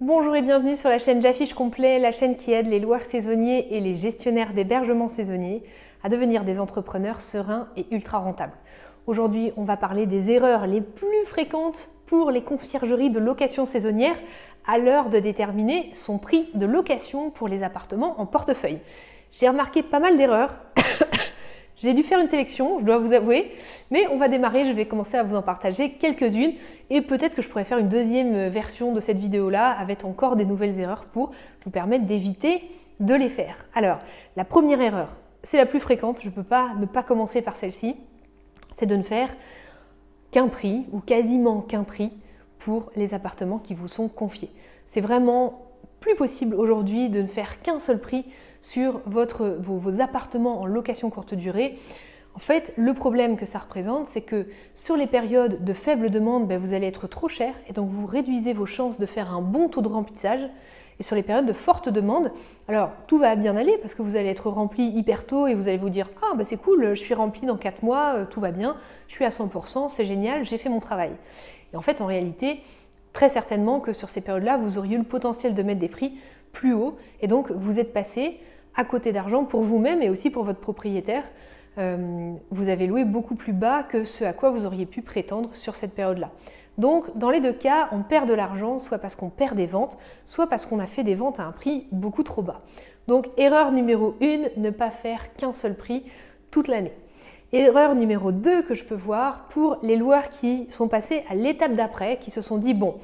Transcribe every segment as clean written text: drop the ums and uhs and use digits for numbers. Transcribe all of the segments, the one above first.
Bonjour et bienvenue sur la chaîne J'affiche complet, la chaîne qui aide les loueurs saisonniers et les gestionnaires d'hébergements saisonniers à devenir des entrepreneurs sereins et ultra rentables. Aujourd'hui, on va parler des erreurs les plus fréquentes pour les conciergeries de location saisonnière à l'heure de déterminer son prix de location pour les appartements en portefeuille. J'ai remarqué pas mal d'erreurs. J'ai dû faire une sélection, je dois vous avouer, mais on va démarrer, je vais commencer à vous en partager quelques-unes et peut-être que je pourrais faire une deuxième version de cette vidéo-là avec encore des nouvelles erreurs pour vous permettre d'éviter de les faire. Alors, la première erreur, c'est la plus fréquente, je ne peux pas ne pas commencer par celle-ci, c'est de ne faire qu'un prix ou quasiment qu'un prix pour les appartements qui vous sont confiés. C'est vraiment plus possible aujourd'hui de ne faire qu'un seul prix sur vos appartements en location courte durée. En fait, le problème que ça représente, c'est que sur les périodes de faible demande, vous allez être trop cher et donc vous réduisez vos chances de faire un bon taux de remplissage. Et sur les périodes de forte demande, alors tout va bien aller parce que vous allez être rempli hyper tôt et vous allez vous dire « Ah c'est cool, je suis rempli dans 4 mois, tout va bien, je suis à 100%, c'est génial, j'ai fait mon travail ». Et en fait, en réalité, très certainement que sur ces périodes-là, vous auriez eu le potentiel de mettre des prix plus hauts et donc vous êtes passé à côté d'argent pour vous-même et aussi pour votre propriétaire. Vous avez loué beaucoup plus bas que ce à quoi vous auriez pu prétendre sur cette période-là. Donc, dans les deux cas, on perd de l'argent, soit parce qu'on perd des ventes, soit parce qu'on a fait des ventes à un prix beaucoup trop bas. Donc, erreur numéro 1, ne pas faire qu'un seul prix toute l'année. Erreur numéro 2 que je peux voir pour les loueurs qui sont passés à l'étape d'après, qui se sont dit « Bon,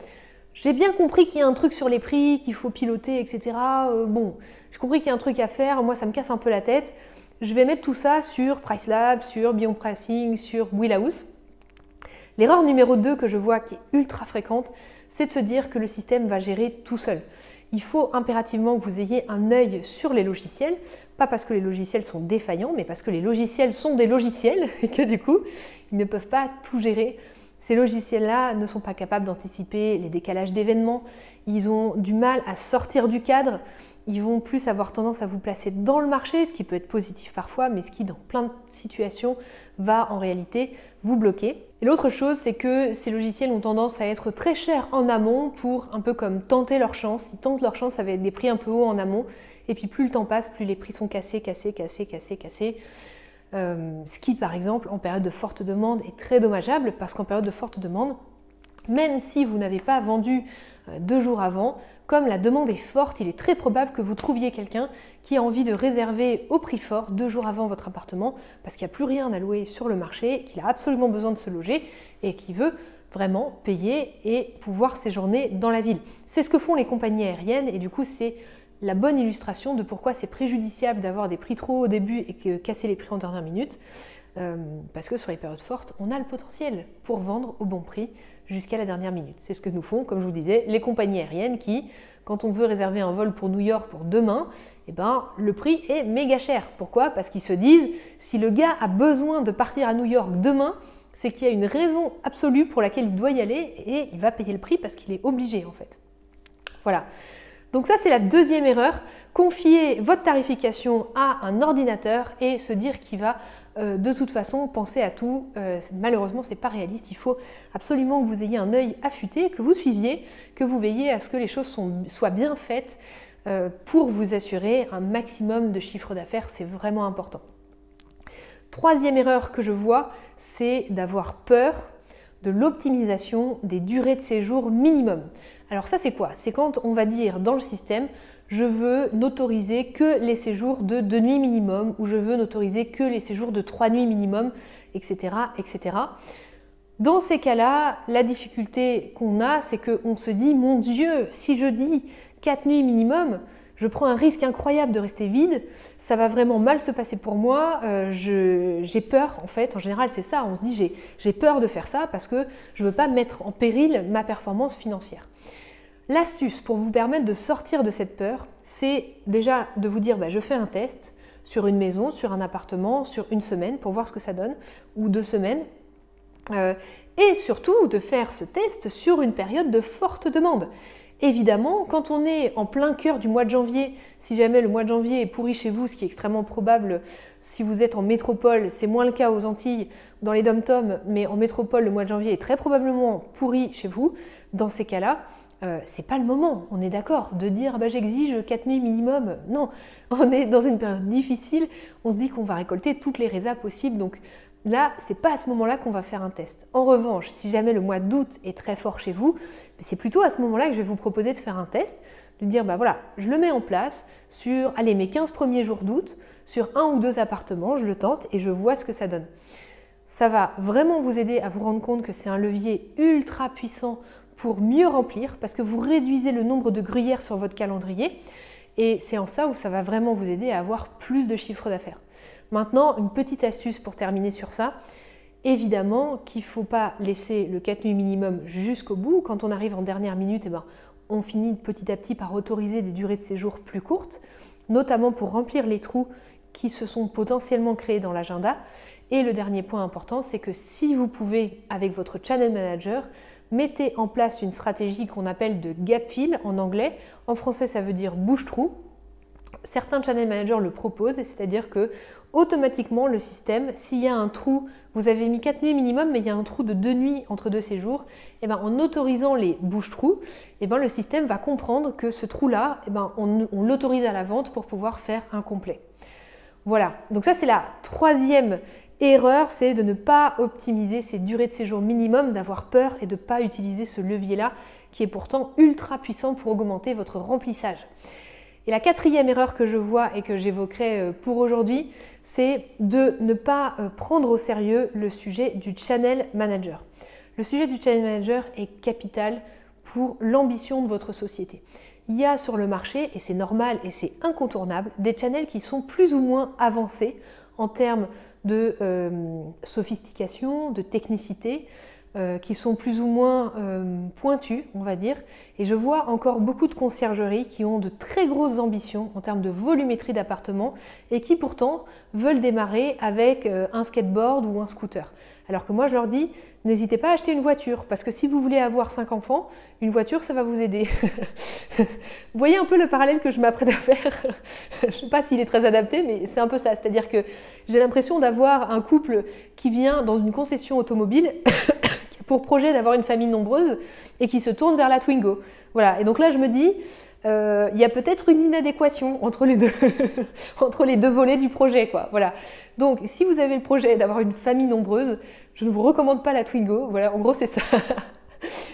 j'ai bien compris qu'il y a un truc sur les prix, qu'il faut piloter, etc. Bon, j'ai compris qu'il y a un truc à faire, moi ça me casse un peu la tête. Je vais mettre tout ça sur Pricelab, sur Beyond Pricing, sur Wheelhouse. » L'erreur numéro 2 que je vois qui est ultra fréquente, c'est de se dire que le système va gérer tout seul. Il faut impérativement que vous ayez un œil sur les logiciels, pas parce que les logiciels sont défaillants, mais parce que les logiciels sont des logiciels et que du coup, ils ne peuvent pas tout gérer. Ces logiciels-là ne sont pas capables d'anticiper les décalages d'événements, ils ont du mal à sortir du cadre, ils vont plus avoir tendance à vous placer dans le marché, ce qui peut être positif parfois, mais ce qui dans plein de situations va en réalité vous bloquer. Et l'autre chose, c'est que ces logiciels ont tendance à être très chers en amont pour un peu comme tenter leur chance. Ils tentent leur chance avec des prix un peu hauts en amont, et puis plus le temps passe, plus les prix sont cassés. Ce qui, par exemple, en période de forte demande est très dommageable parce qu'en période de forte demande, même si vous n'avez pas vendu 2 jours avant, comme la demande est forte, il est très probable que vous trouviez quelqu'un qui a envie de réserver au prix fort 2 jours avant votre appartement parce qu'il n'y a plus rien à louer sur le marché, qu'il a absolument besoin de se loger et qui veut vraiment payer et pouvoir séjourner dans la ville. C'est ce que font les compagnies aériennes et du coup c'est la bonne illustration de pourquoi c'est préjudiciable d'avoir des prix trop hauts au début et que casser les prix en dernière minute, parce que sur les périodes fortes, on a le potentiel pour vendre au bon prix jusqu'à la dernière minute. C'est ce que nous font, comme je vous disais, les compagnies aériennes qui, quand on veut réserver un vol pour New York pour demain, le prix est méga cher. Pourquoi? Parce qu'ils se disent, si le gars a besoin de partir à New York demain, c'est qu'il y a une raison absolue pour laquelle il doit y aller et il va payer le prix parce qu'il est obligé en fait. Voilà. Donc ça, c'est la deuxième erreur. Confier votre tarification à un ordinateur et se dire qu'il va de toute façon penser à tout. Malheureusement, ce n'est pas réaliste. Il faut absolument que vous ayez un œil affûté, que vous suiviez, que vous veilliez à ce que les choses soient bien faites pour vous assurer un maximum de chiffre d'affaires. C'est vraiment important. Troisième erreur que je vois, c'est d'avoir peur de l'optimisation des durées de séjour minimum. Alors ça c'est quoi? C'est quand on va dire dans le système je veux n'autoriser que les séjours de 2 nuits minimum ou je veux n'autoriser que les séjours de 3 nuits minimum, etc. etc. Dans ces cas-là, la difficulté qu'on a, c'est qu'on se dit mon Dieu, si je dis 4 nuits minimum, je prends un risque incroyable de rester vide, ça va vraiment mal se passer pour moi, j'ai peur en fait, en général c'est ça, on se dit j'ai peur de faire ça parce que je ne veux pas mettre en péril ma performance financière. L'astuce pour vous permettre de sortir de cette peur, c'est déjà de vous dire je fais un test sur une maison, sur un appartement, sur une semaine pour voir ce que ça donne, ou 2 semaines, et surtout de faire ce test sur une période de forte demande. Évidemment, quand on est en plein cœur du mois de janvier, si jamais le mois de janvier est pourri chez vous, ce qui est extrêmement probable si vous êtes en métropole, c'est moins le cas aux Antilles, dans les dom-toms, mais en métropole, le mois de janvier est très probablement pourri chez vous. Dans ces cas-là, c'est pas le moment, on est d'accord, de dire bah, j'exige 4 nuits minimum. Non, on est dans une période difficile, on se dit qu'on va récolter toutes les résas possibles, donc là, c'est pas à ce moment-là qu'on va faire un test. En revanche, si jamais le mois d'août est très fort chez vous, c'est plutôt à ce moment-là que je vais vous proposer de faire un test, de dire bah voilà, je le mets en place sur allez, mes 15 premiers jours d'août, sur 1 ou 2 appartements, je le tente et je vois ce que ça donne. Ça va vraiment vous aider à vous rendre compte que c'est un levier ultra puissant pour mieux remplir, parce que vous réduisez le nombre de gruyères sur votre calendrier, et c'est en ça où ça va vraiment vous aider à avoir plus de chiffre d'affaires. Maintenant, une petite astuce pour terminer sur ça, évidemment qu'il ne faut pas laisser le 4 nuits minimum jusqu'au bout. Quand on arrive en dernière minute, on finit petit à petit par autoriser des durées de séjour plus courtes, notamment pour remplir les trous qui se sont potentiellement créés dans l'agenda. Et le dernier point important, c'est que si vous pouvez, avec votre channel manager, mettez en place une stratégie qu'on appelle de gap fill en anglais. En français, ça veut dire bouche-trou. Certains channel managers le proposent, c'est-à-dire que automatiquement le système, s'il y a un trou, vous avez mis 4 nuits minimum, mais il y a un trou de 2 nuits entre 2 séjours, en autorisant les bouche-trous, le système va comprendre que ce trou-là, on l'autorise à la vente pour pouvoir faire un complet. Voilà, donc ça c'est la troisième erreur, c'est de ne pas optimiser ces durées de séjour minimum, d'avoir peur et de ne pas utiliser ce levier-là qui est pourtant ultra puissant pour augmenter votre remplissage. Et la quatrième erreur que je vois et que j'évoquerai pour aujourd'hui, c'est de ne pas prendre au sérieux le sujet du channel manager. Le sujet du channel manager est capital pour l'ambition de votre société. Il y a sur le marché, et c'est normal et c'est incontournable, des channels qui sont plus ou moins avancés en termes de sophistication, de technicité, qui sont plus ou moins pointus, on va dire. Et je vois encore beaucoup de conciergeries qui ont de très grosses ambitions en termes de volumétrie d'appartements et qui pourtant veulent démarrer avec un skateboard ou un scooter. Alors que moi je leur dis, n'hésitez pas à acheter une voiture, parce que si vous voulez avoir 5 enfants, une voiture ça va vous aider. Vous voyez un peu le parallèle que je m'apprête à faire. Je ne sais pas s'il est très adapté, mais c'est un peu ça. C'est-à-dire que j'ai l'impression d'avoir un couple qui vient dans une concession automobile pour projet d'avoir une famille nombreuse et qui se tourne vers la Twingo. Voilà. Et donc là, je me dis, il y a peut-être une inadéquation entre les deux, entre les deux volets du projet, quoi. Voilà. Donc, si vous avez le projet d'avoir une famille nombreuse, je ne vous recommande pas la Twingo. Voilà, en gros, c'est ça.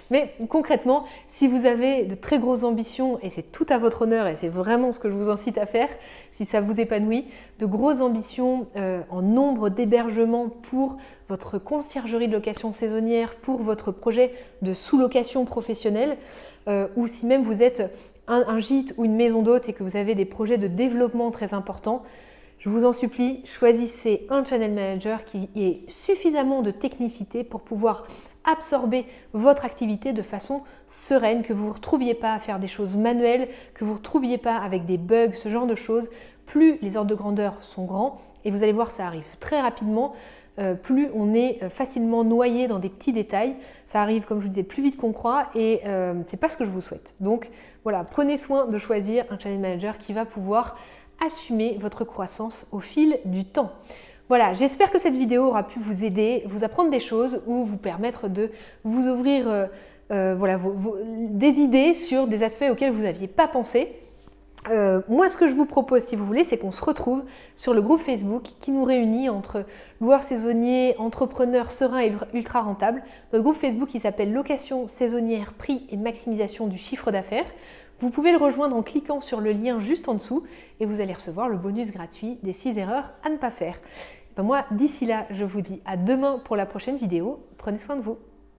Mais concrètement, si vous avez de très grosses ambitions, et c'est tout à votre honneur, et c'est vraiment ce que je vous incite à faire, si ça vous épanouit, de grosses ambitions en nombre d'hébergements pour votre conciergerie de location saisonnière, pour votre projet de sous-location professionnelle, ou si même vous êtes un gîte ou une maison d'hôte et que vous avez des projets de développement très importants, je vous en supplie, choisissez un channel manager qui ait suffisamment de technicité pour pouvoir absorber votre activité de façon sereine, que vous ne vous retrouviez pas à faire des choses manuelles, que vous ne vous retrouviez pas avec des bugs, ce genre de choses. Plus les ordres de grandeur sont grands, et vous allez voir, ça arrive très rapidement, plus on est facilement noyé dans des petits détails. Ça arrive, comme je vous disais, plus vite qu'on croit, et c'est pas ce que je vous souhaite. Donc voilà, prenez soin de choisir un channel manager qui va pouvoir assumer votre croissance au fil du temps. Voilà, j'espère que cette vidéo aura pu vous aider, vous apprendre des choses ou vous permettre de vous ouvrir des idées sur des aspects auxquels vous n'aviez pas pensé. Moi, ce que je vous propose, si vous voulez, c'est qu'on se retrouve sur le groupe Facebook qui nous réunit entre loueurs saisonniers, entrepreneurs sereins et ultra rentables. Notre groupe Facebook qui s'appelle Location saisonnière, prix et maximisation du chiffre d'affaires. Vous pouvez le rejoindre en cliquant sur le lien juste en dessous et vous allez recevoir le bonus gratuit des 6 erreurs à ne pas faire. Moi, d'ici là, je vous dis à demain pour la prochaine vidéo. Prenez soin de vous.